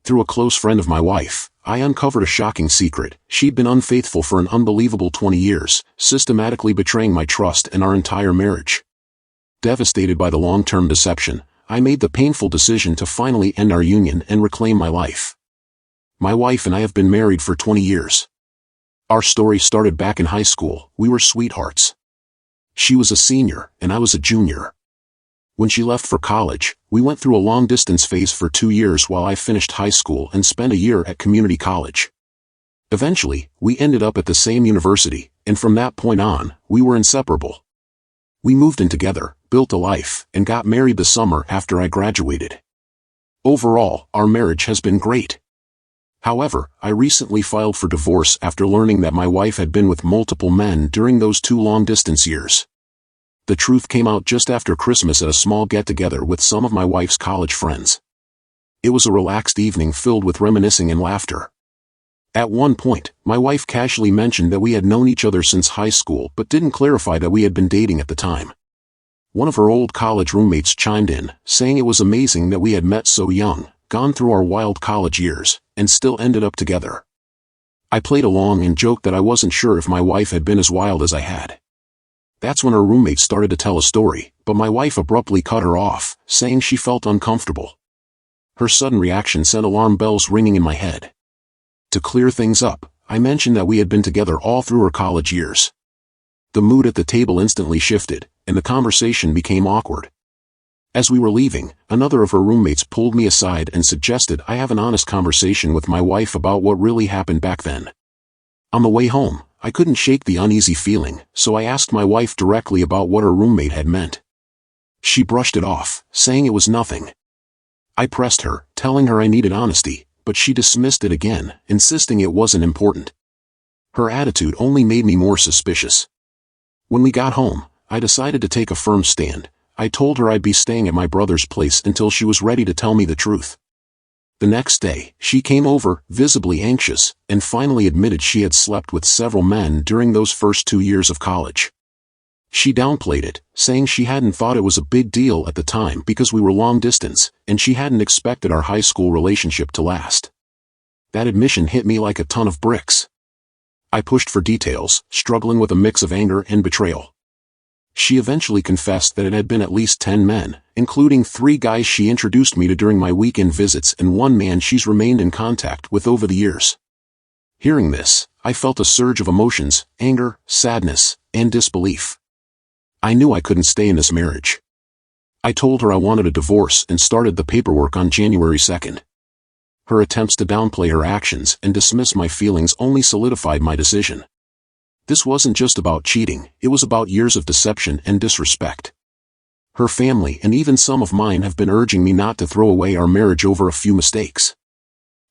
Through a close friend of my wife, I uncovered a shocking secret. She'd been unfaithful for an unbelievable 20 years, systematically betraying my trust and our entire marriage. Devastated by the long-term deception, I made the painful decision to finally end our union and reclaim my life. My wife and I have been married for 20 years. Our story started back in high school. We were sweethearts. She was a senior, and I was a junior. When she left for college, we went through a long-distance phase for 2 years while I finished high school and spent a year at community college. Eventually, we ended up at the same university, and from that point on, we were inseparable. We moved in together, built a life, and got married the summer after I graduated. Overall, our marriage has been great. However, I recently filed for divorce after learning that my wife had been with multiple men during those 2 long-distance years. The truth came out just after Christmas at a small get-together with some of my wife's college friends. It was a relaxed evening filled with reminiscing and laughter. At one point, my wife casually mentioned that we had known each other since high school but didn't clarify that we had been dating at the time. One of her old college roommates chimed in, saying it was amazing that we had met so young, gone through our wild college years, and still ended up together. I played along and joked that I wasn't sure if my wife had been as wild as I had. That's when her roommate started to tell a story, but my wife abruptly cut her off, saying she felt uncomfortable. Her sudden reaction sent alarm bells ringing in my head. To clear things up, I mentioned that we had been together all through our college years. The mood at the table instantly shifted, and the conversation became awkward. As we were leaving, another of her roommates pulled me aside and suggested I have an honest conversation with my wife about what really happened back then. On the way home, I couldn't shake the uneasy feeling, so I asked my wife directly about what her roommate had meant. She brushed it off, saying it was nothing. I pressed her, telling her I needed honesty, but she dismissed it again, insisting it wasn't important. Her attitude only made me more suspicious. When we got home, I decided to take a firm stand. I told her I'd be staying at my brother's place until she was ready to tell me the truth. The next day, she came over, visibly anxious, and finally admitted she had slept with several men during those first 2 years of college. She downplayed it, saying she hadn't thought it was a big deal at the time because we were long distance, and she hadn't expected our high school relationship to last. That admission hit me like a ton of bricks. I pushed for details, struggling with a mix of anger and betrayal. She eventually confessed that it had been at least 10 men, including 3 guys she introduced me to during my weekend visits and 1 man she's remained in contact with over the years. Hearing this, I felt a surge of emotions, anger, sadness, and disbelief. I knew I couldn't stay in this marriage. I told her I wanted a divorce and started the paperwork on January 2nd. Her attempts to downplay her actions and dismiss my feelings only solidified my decision. This wasn't just about cheating, it was about years of deception and disrespect. Her family and even some of mine have been urging me not to throw away our marriage over a few mistakes.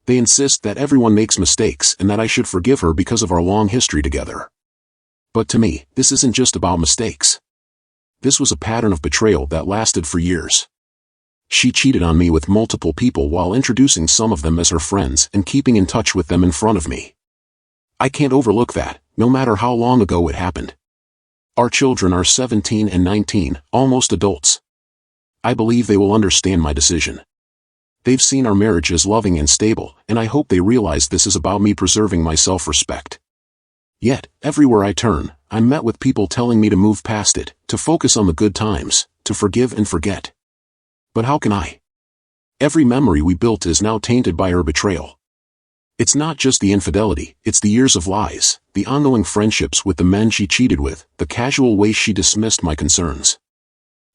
They insist that everyone makes mistakes and that I should forgive her because of our long history together. But to me, this isn't just about mistakes. This was a pattern of betrayal that lasted for years. She cheated on me with multiple people while introducing some of them as her friends and keeping in touch with them in front of me. I can't overlook that, no matter how long ago it happened. Our children are 17 and 19, almost adults. I believe they will understand my decision. They've seen our marriage as loving and stable, and I hope they realize this is about me preserving my self-respect. Yet, everywhere I turn, I'm met with people telling me to move past it, to focus on the good times, to forgive and forget. But how can I? Every memory we built is now tainted by her betrayal. It's not just the infidelity, it's the years of lies, the ongoing friendships with the men she cheated with, the casual way she dismissed my concerns.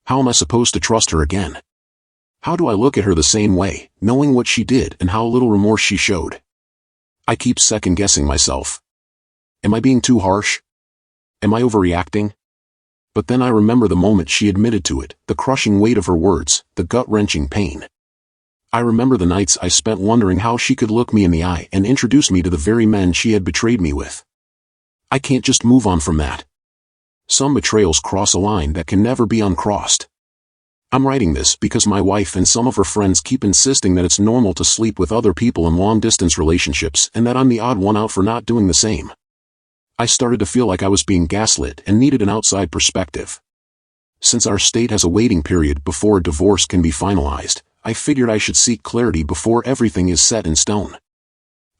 How am I supposed to trust her again? How do I look at her the same way, knowing what she did and how little remorse she showed? I keep second-guessing myself. Am I being too harsh? Am I overreacting? But then I remember the moment she admitted to it, the crushing weight of her words, the gut-wrenching pain. I remember the nights I spent wondering how she could look me in the eye and introduce me to the very men she had betrayed me with. I can't just move on from that. Some betrayals cross a line that can never be uncrossed. I'm writing this because my wife and some of her friends keep insisting that it's normal to sleep with other people in long-distance relationships and that I'm the odd one out for not doing the same. I started to feel like I was being gaslit and needed an outside perspective. Since our state has a waiting period before a divorce can be finalized, I figured I should seek clarity before everything is set in stone.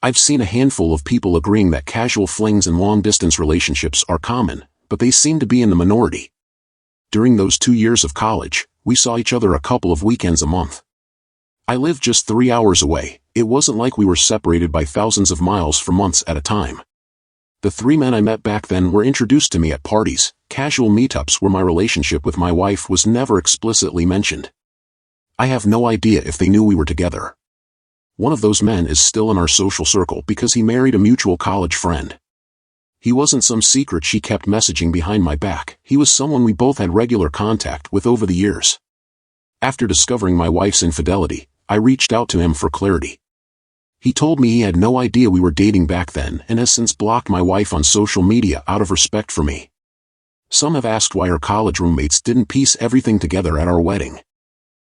I've seen a handful of people agreeing that casual flings and long-distance relationships are common, but they seem to be in the minority. During those 2 years of college, we saw each other a couple of weekends a month. I lived just 3 hours away. It wasn't like we were separated by thousands of miles for months at a time. The 3 men I met back then were introduced to me at parties, casual meetups where my relationship with my wife was never explicitly mentioned. I have no idea if they knew we were together. One of those men is still in our social circle because he married a mutual college friend. He wasn't some secret she kept messaging behind my back. He was someone we both had regular contact with over the years. After discovering my wife's infidelity, I reached out to him for clarity. He told me he had no idea we were dating back then and has since blocked my wife on social media out of respect for me. Some have asked why her college roommates didn't piece everything together at our wedding.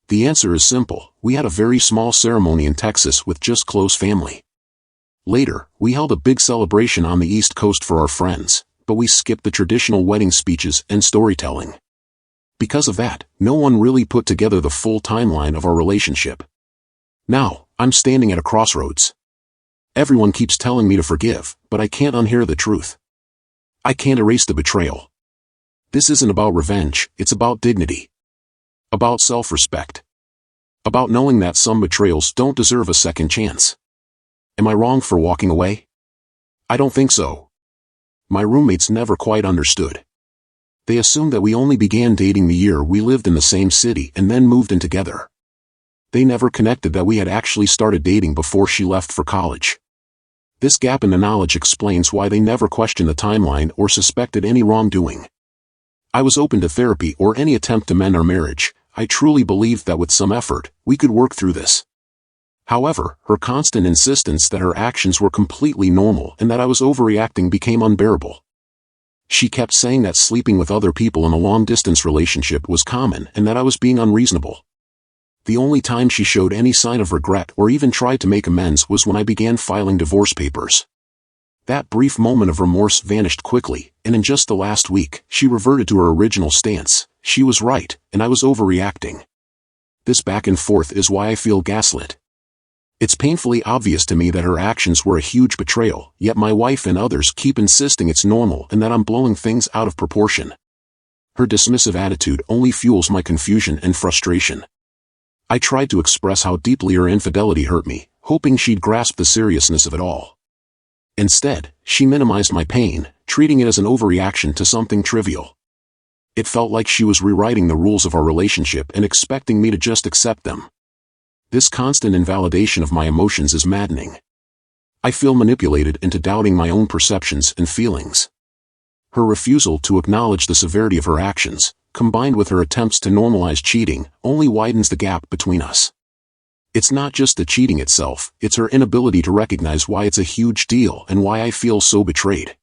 The answer is simple. We had a very small ceremony in Texas with just close family. Later, we held a big celebration on the East Coast for our friends, but we skipped the traditional wedding speeches and storytelling. Because of that, no one really put together the full timeline of our relationship. Now, I'm standing at a crossroads. Everyone keeps telling me to forgive, but I can't unhear the truth. I can't erase the betrayal. This isn't about revenge, it's about dignity. About self-respect. About knowing that some betrayals don't deserve a second chance. Am I wrong for walking away? I don't think so. My roommates never quite understood. They assumed that we only began dating the year we lived in the same city and then moved in together. They never connected that we had actually started dating before she left for college. This gap in the knowledge explains why they never questioned the timeline or suspected any wrongdoing. I was open to therapy or any attempt to mend our marriage. I truly believed that with some effort, we could work through this. However, her constant insistence that her actions were completely normal and that I was overreacting became unbearable. She kept saying that sleeping with other people in a long-distance relationship was common and that I was being unreasonable. The only time she showed any sign of regret or even tried to make amends was when I began filing divorce papers. That brief moment of remorse vanished quickly, and in just the last week, she reverted to her original stance. She was right, and I was overreacting. This back and forth is why I feel gaslit. It's painfully obvious to me that her actions were a huge betrayal, yet my wife and others keep insisting it's normal and that I'm blowing things out of proportion. Her dismissive attitude only fuels my confusion and frustration. I tried to express how deeply her infidelity hurt me, hoping she'd grasp the seriousness of it all. Instead, she minimized my pain, treating it as an overreaction to something trivial. It felt like she was rewriting the rules of our relationship and expecting me to just accept them. This constant invalidation of my emotions is maddening. I feel manipulated into doubting my own perceptions and feelings. Her refusal to acknowledge the severity of her actions, combined with her attempts to normalize cheating, only widens the gap between us. It's not just the cheating itself, it's her inability to recognize why it's a huge deal and why I feel so betrayed.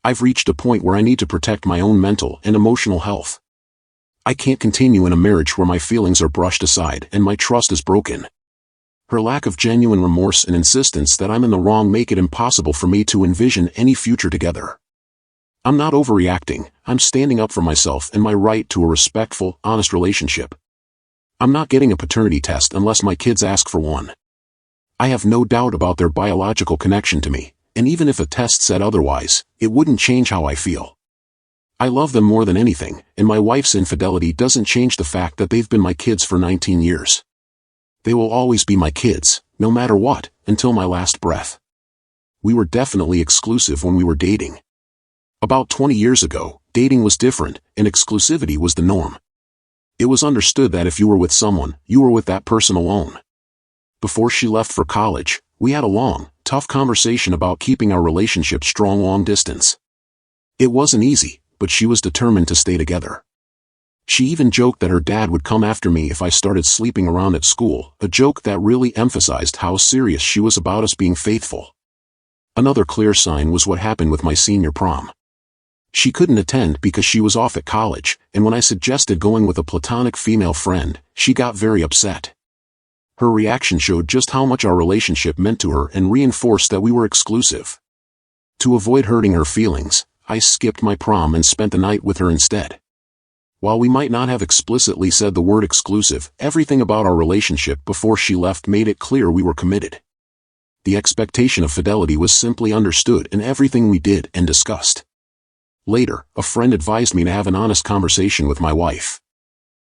I've reached a point where I need to protect my own mental and emotional health. I can't continue in a marriage where my feelings are brushed aside and my trust is broken. Her lack of genuine remorse and insistence that I'm in the wrong make it impossible for me to envision any future together. I'm not overreacting, I'm standing up for myself and my right to a respectful, honest relationship. I'm not getting a paternity test unless my kids ask for one. I have no doubt about their biological connection to me, and even if a test said otherwise, it wouldn't change how I feel. I love them more than anything, and my wife's infidelity doesn't change the fact that they've been my kids for 19 years. They will always be my kids, no matter what, until my last breath. We were definitely exclusive when we were dating. About 20 years ago, dating was different, and exclusivity was the norm. It was understood that if you were with someone, you were with that person alone. Before she left for college, we had a long, tough conversation about keeping our relationship strong long distance. It wasn't easy, but she was determined to stay together. She even joked that her dad would come after me if I started sleeping around at school, a joke that really emphasized how serious she was about us being faithful. Another clear sign was what happened with my senior prom. She couldn't attend because she was off at college, and when I suggested going with a platonic female friend, she got very upset. Her reaction showed just how much our relationship meant to her and reinforced that we were exclusive. To avoid hurting her feelings, I skipped my prom and spent the night with her instead. While we might not have explicitly said the word exclusive, everything about our relationship before she left made it clear we were committed. The expectation of fidelity was simply understood in everything we did and discussed. Later, a friend advised me to have an honest conversation with my wife.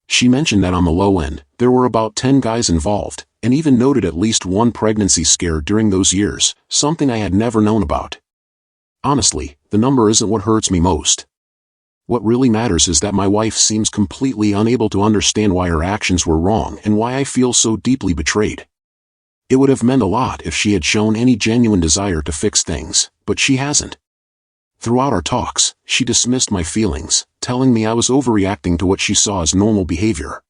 She mentioned that on the low end, there were about 10 guys involved, and even noted at least one pregnancy scare during those years, something I had never known about. Honestly, the number isn't what hurts me most. What really matters is that my wife seems completely unable to understand why her actions were wrong and why I feel so deeply betrayed. It would have meant a lot if she had shown any genuine desire to fix things, but she hasn't. Throughout our talks, she dismissed my feelings, telling me I was overreacting to what she saw as normal behavior.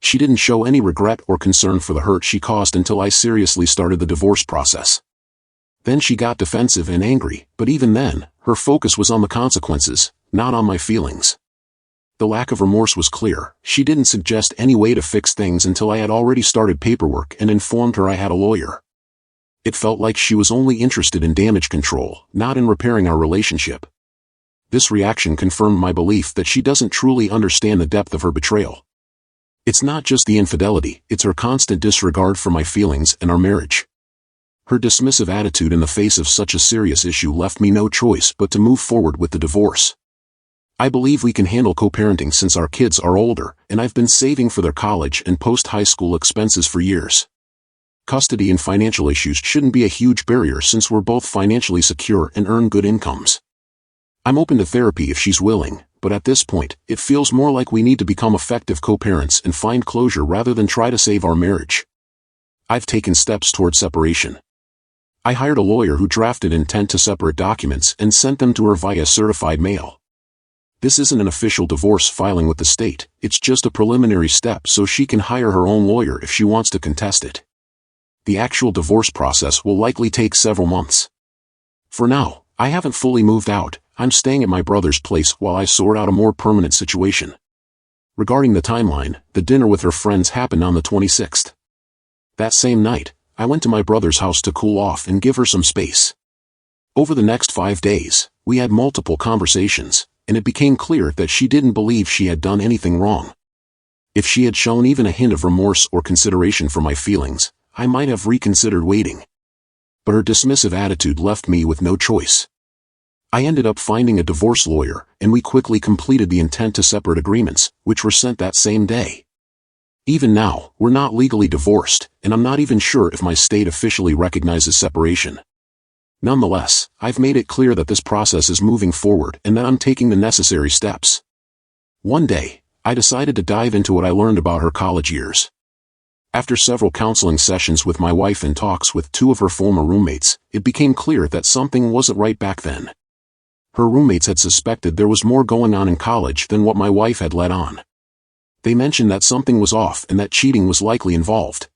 She didn't show any regret or concern for the hurt she caused until I seriously started the divorce process. Then she got defensive and angry, but even then, her focus was on the consequences, not on my feelings. The lack of remorse was clear. She didn't suggest any way to fix things until I had already started paperwork and informed her I had a lawyer. It felt like she was only interested in damage control, not in repairing our relationship. This reaction confirmed my belief that she doesn't truly understand the depth of her betrayal. It's not just the infidelity, it's her constant disregard for my feelings and our marriage. Her dismissive attitude in the face of such a serious issue left me no choice but to move forward with the divorce. I believe we can handle co-parenting since our kids are older, and I've been saving for their college and post-high school expenses for years. Custody and financial issues shouldn't be a huge barrier since we're both financially secure and earn good incomes. I'm open to therapy if she's willing, but at this point, it feels more like we need to become effective co-parents and find closure rather than try to save our marriage. I've taken steps toward separation. I hired a lawyer who drafted intent to separate documents and sent them to her via certified mail. This isn't an official divorce filing with the state, it's just a preliminary step so she can hire her own lawyer if she wants to contest it. The actual divorce process will likely take several months. For now, I haven't fully moved out. I'm staying at my brother's place while I sort out a more permanent situation. Regarding the timeline, the dinner with her friends happened on the 26th. That same night, I went to my brother's house to cool off and give her some space. Over the next 5 days, we had multiple conversations, and it became clear that she didn't believe she had done anything wrong. If she had shown even a hint of remorse or consideration for my feelings, I might have reconsidered waiting. But her dismissive attitude left me with no choice. I ended up finding a divorce lawyer, and we quickly completed the intent to separate agreements, which were sent that same day. Even now, we're not legally divorced, and I'm not even sure if my state officially recognizes separation. Nonetheless, I've made it clear that this process is moving forward and that I'm taking the necessary steps. One day, I decided to dive into what I learned about her college years. After several counseling sessions with my wife and talks with 2 of her former roommates, it became clear that something wasn't right back then. Her roommates had suspected there was more going on in college than what my wife had let on. They mentioned that something was off and that cheating was likely involved.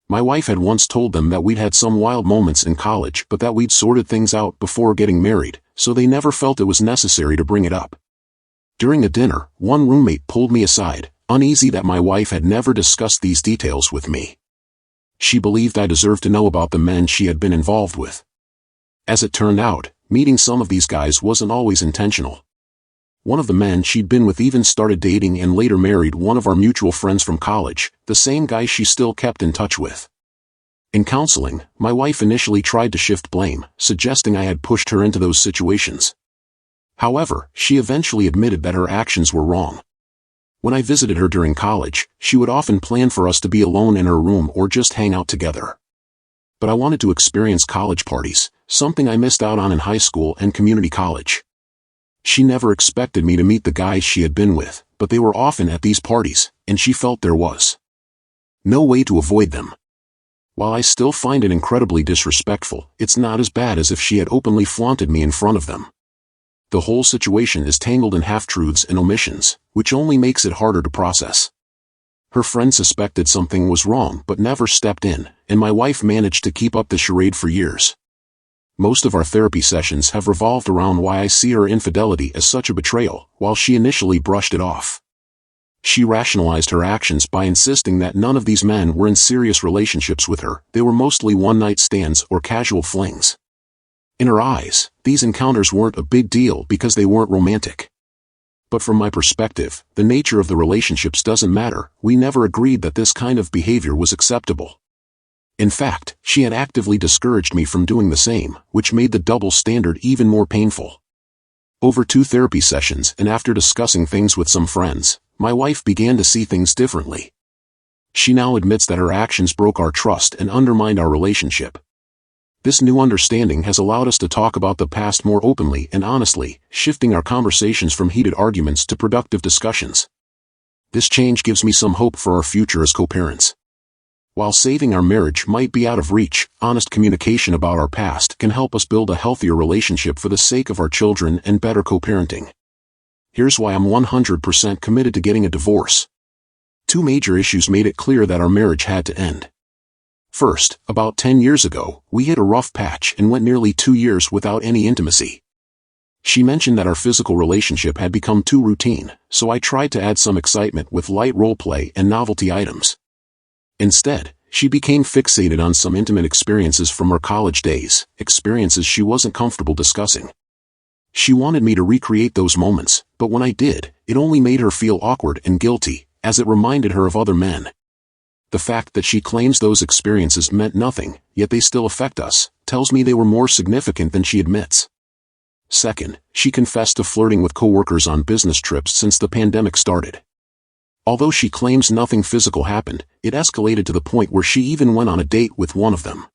My wife had once told them that we'd had some wild moments in college but that we'd sorted things out before getting married, so they never felt it was necessary to bring it up. During a dinner, one roommate pulled me aside, uneasy that my wife had never discussed these details with me. She believed I deserved to know about the men she had been involved with. As it turned out, meeting some of these guys wasn't always intentional. One of the men she'd been with even started dating and later married one of our mutual friends from college, the same guy she still kept in touch with. In counseling, my wife initially tried to shift blame, suggesting I had pushed her into those situations. However, she eventually admitted that her actions were wrong. When I visited her during college, she would often plan for us to be alone in her room or just hang out together. But I wanted to experience college parties, something I missed out on in high school and community college. She never expected me to meet the guys she had been with, but they were often at these parties, and she felt there was no way to avoid them. While I still find it incredibly disrespectful, it's not as bad as if she had openly flaunted me in front of them. The whole situation is tangled in half-truths and omissions, which only makes it harder to process. Her friend suspected something was wrong but never stepped in, and my wife managed to keep up the charade for years. Most of our therapy sessions have revolved around why I see her infidelity as such a betrayal, while she initially brushed it off. She rationalized her actions by insisting that none of these men were in serious relationships with her, they were mostly one-night stands or casual flings. In her eyes, these encounters weren't a big deal because they weren't romantic. But from my perspective, the nature of the relationships doesn't matter. We never agreed that this kind of behavior was acceptable. In fact, she had actively discouraged me from doing the same, which made the double standard even more painful. Over 2 therapy sessions and after discussing things with some friends, my wife began to see things differently. She now admits that her actions broke our trust and undermined our relationship. This new understanding has allowed us to talk about the past more openly and honestly, shifting our conversations from heated arguments to productive discussions. This change gives me some hope for our future as co-parents. While saving our marriage might be out of reach, honest communication about our past can help us build a healthier relationship for the sake of our children and better co-parenting. Here's why I'm 100% committed to getting a divorce. 2 major issues made it clear that our marriage had to end. First, about 10 years ago, we hit a rough patch and went nearly 2 years without any intimacy. She mentioned that our physical relationship had become too routine, so I tried to add some excitement with light role play and novelty items. Instead, she became fixated on some intimate experiences from her college days, experiences she wasn't comfortable discussing. She wanted me to recreate those moments, but when I did, it only made her feel awkward and guilty, as it reminded her of other men. The fact that she claims those experiences meant nothing, yet they still affect us, tells me they were more significant than she admits. Second, she confessed to flirting with coworkers on business trips since the pandemic started. Although she claims nothing physical happened, it escalated to the point where she even went on a date with one of them.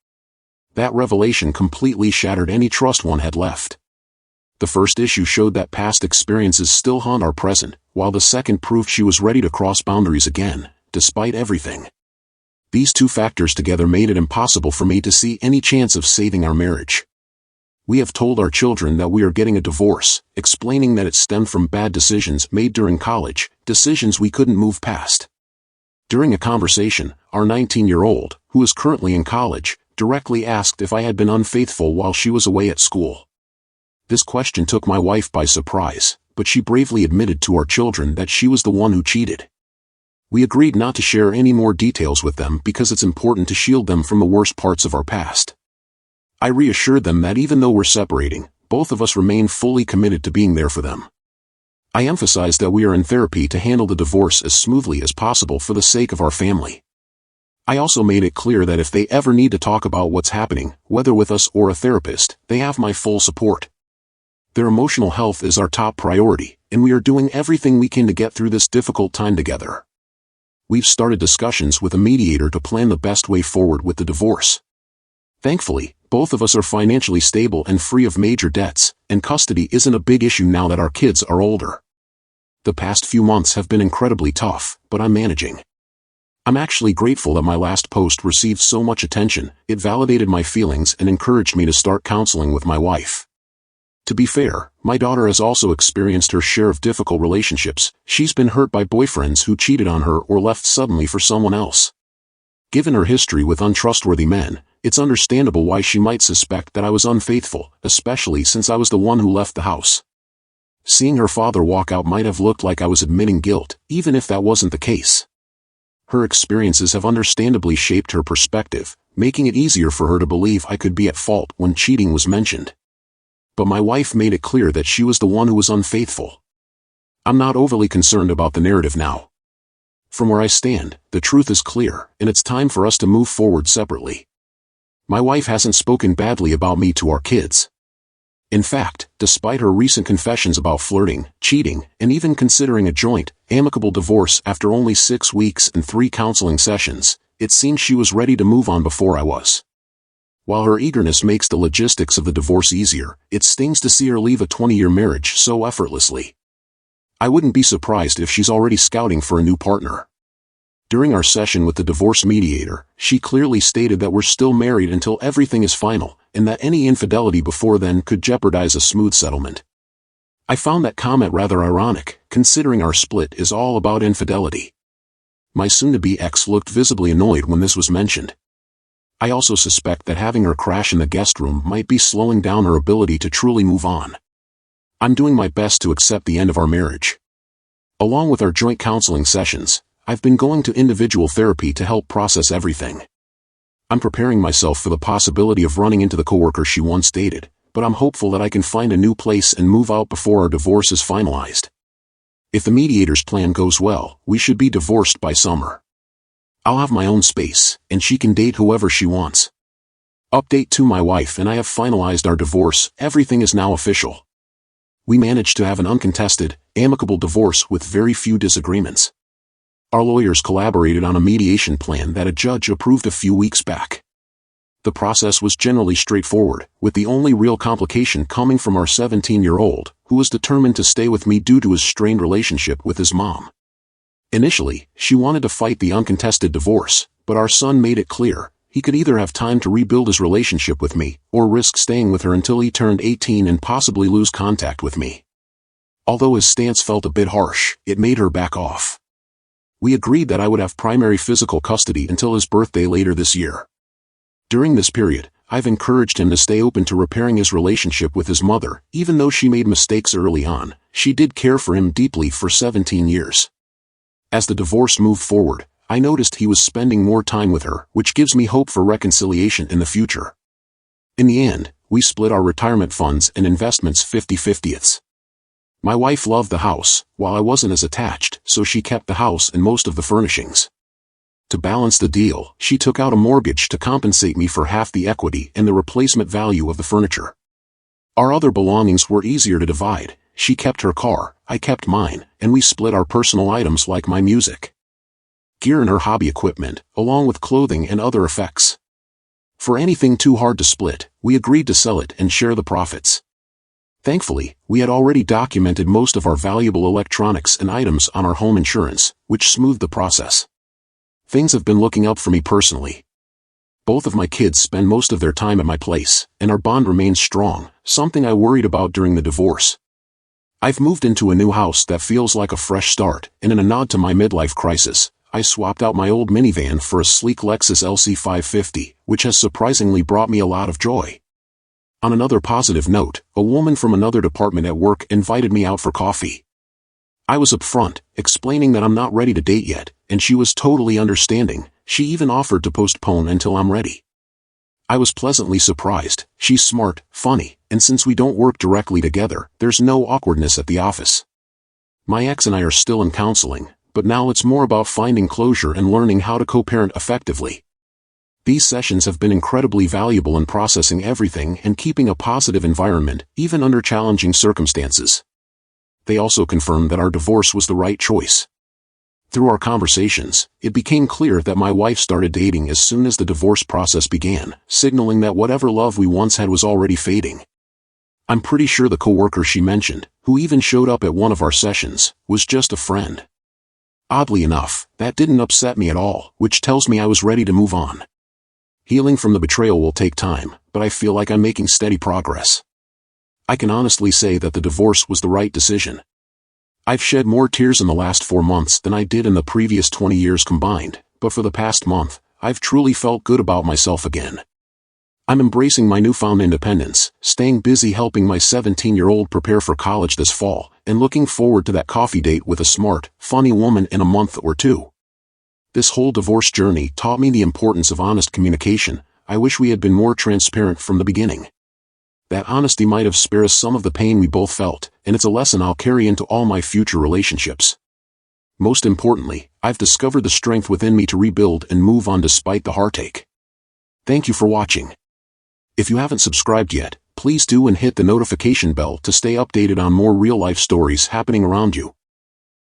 That revelation completely shattered any trust one had left. The first issue showed that past experiences still haunt our present, while the second proved she was ready to cross boundaries again, despite everything. These 2 factors together made it impossible for me to see any chance of saving our marriage. We have told our children that we are getting a divorce, explaining that it stemmed from bad decisions made during college, decisions we couldn't move past. During a conversation, our 19-year-old, who is currently in college, directly asked if I had been unfaithful while she was away at school. This question took my wife by surprise, but she bravely admitted to our children that she was the one who cheated. We agreed not to share any more details with them because it's important to shield them from the worst parts of our past. I reassured them that even though we're separating, both of us remain fully committed to being there for them. I emphasized that we are in therapy to handle the divorce as smoothly as possible for the sake of our family. I also made it clear that if they ever need to talk about what's happening, whether with us or a therapist, they have my full support. Their emotional health is our top priority, and we are doing everything we can to get through this difficult time together. We've started discussions with a mediator to plan the best way forward with the divorce. Thankfully, both of us are financially stable and free of major debts, and custody isn't a big issue now that our kids are older. The past few months have been incredibly tough, but I'm managing. I'm actually grateful that my last post received so much attention. It validated my feelings and encouraged me to start counseling with my wife. To be fair, my daughter has also experienced her share of difficult relationships. She's been hurt by boyfriends who cheated on her or left suddenly for someone else. Given her history with untrustworthy men, it's understandable why she might suspect that I was unfaithful, especially since I was the one who left the house. Seeing her father walk out might have looked like I was admitting guilt, even if that wasn't the case. Her experiences have understandably shaped her perspective, making it easier for her to believe I could be at fault when cheating was mentioned. But my wife made it clear that she was the one who was unfaithful. I'm not overly concerned about the narrative now. From where I stand, the truth is clear, and it's time for us to move forward separately. My wife hasn't spoken badly about me to our kids. In fact, despite her recent confessions about flirting, cheating, and even considering a joint, amicable divorce after only 6 weeks and 3 counseling sessions, it seems she was ready to move on before I was. While her eagerness makes the logistics of the divorce easier, it stings to see her leave a 20-year marriage so effortlessly. I wouldn't be surprised if she's already scouting for a new partner. During our session with the divorce mediator, she clearly stated that we're still married until everything is final, and that any infidelity before then could jeopardize a smooth settlement. I found that comment rather ironic, considering our split is all about infidelity. My soon-to-be ex looked visibly annoyed when this was mentioned. I also suspect that having her crash in the guest room might be slowing down her ability to truly move on. I'm doing my best to accept the end of our marriage. Along with our joint counseling sessions, I've been going to individual therapy to help process everything. I'm preparing myself for the possibility of running into the coworker she once dated, but I'm hopeful that I can find a new place and move out before our divorce is finalized. If the mediator's plan goes well, we should be divorced by summer. I'll have my own space, and she can date whoever she wants. Update to my wife and I have finalized our divorce. Everything is now official. We managed to have an uncontested, amicable divorce with very few disagreements. Our lawyers collaborated on a mediation plan that a judge approved a few weeks back. The process was generally straightforward, with the only real complication coming from our 17-year-old, who was determined to stay with me due to his strained relationship with his mom. Initially, she wanted to fight the uncontested divorce, but our son made it clear he could either have time to rebuild his relationship with me, or risk staying with her until he turned 18 and possibly lose contact with me. Although his stance felt a bit harsh, it made her back off. We agreed that I would have primary physical custody until his birthday later this year. During this period, I've encouraged him to stay open to repairing his relationship with his mother. Even though she made mistakes early on, she did care for him deeply for 17 years. As the divorce moved forward, I noticed he was spending more time with her, which gives me hope for reconciliation in the future. In the end, we split our retirement funds and investments 50-50ths. My wife loved the house, while I wasn't as attached, so she kept the house and most of the furnishings. To balance the deal, she took out a mortgage to compensate me for half the equity and the replacement value of the furniture. Our other belongings were easier to divide. She kept her car, I kept mine, and we split our personal items like my music, gear and her hobby equipment, along with clothing and other effects. For anything too hard to split, we agreed to sell it and share the profits. Thankfully, we had already documented most of our valuable electronics and items on our home insurance, which smoothed the process. Things have been looking up for me personally. Both of my kids spend most of their time at my place, and our bond remains strong, something I worried about during the divorce. I've moved into a new house that feels like a fresh start, and in a nod to my midlife crisis, I swapped out my old minivan for a sleek Lexus LC550, which has surprisingly brought me a lot of joy. On another positive note, a woman from another department at work invited me out for coffee. I was upfront, explaining that I'm not ready to date yet, and she was totally understanding. She even offered to postpone until I'm ready. I was pleasantly surprised. She's smart, funny, and since we don't work directly together, there's no awkwardness at the office. My ex and I are still in counseling, but now it's more about finding closure and learning how to co-parent effectively. These sessions have been incredibly valuable in processing everything and keeping a positive environment, even under challenging circumstances. They also confirmed that our divorce was the right choice. Through our conversations, it became clear that my wife started dating as soon as the divorce process began, signaling that whatever love we once had was already fading. I'm pretty sure the coworker she mentioned, who even showed up at one of our sessions, was just a friend. Oddly enough, that didn't upset me at all, which tells me I was ready to move on. Healing from the betrayal will take time, but I feel like I'm making steady progress. I can honestly say that the divorce was the right decision. I've shed more tears in the last 4 months than I did in the previous 20 years combined, but for the past month, I've truly felt good about myself again. I'm embracing my newfound independence, staying busy helping my 17-year-old prepare for college this fall, and looking forward to that coffee date with a smart, funny woman in a month or two. This whole divorce journey taught me the importance of honest communication. I wish we had been more transparent from the beginning. That honesty might have spared us some of the pain we both felt, and it's a lesson I'll carry into all my future relationships. Most importantly, I've discovered the strength within me to rebuild and move on despite the heartache. Thank you for watching. If you haven't subscribed yet, please do and hit the notification bell to stay updated on more real-life stories happening around you.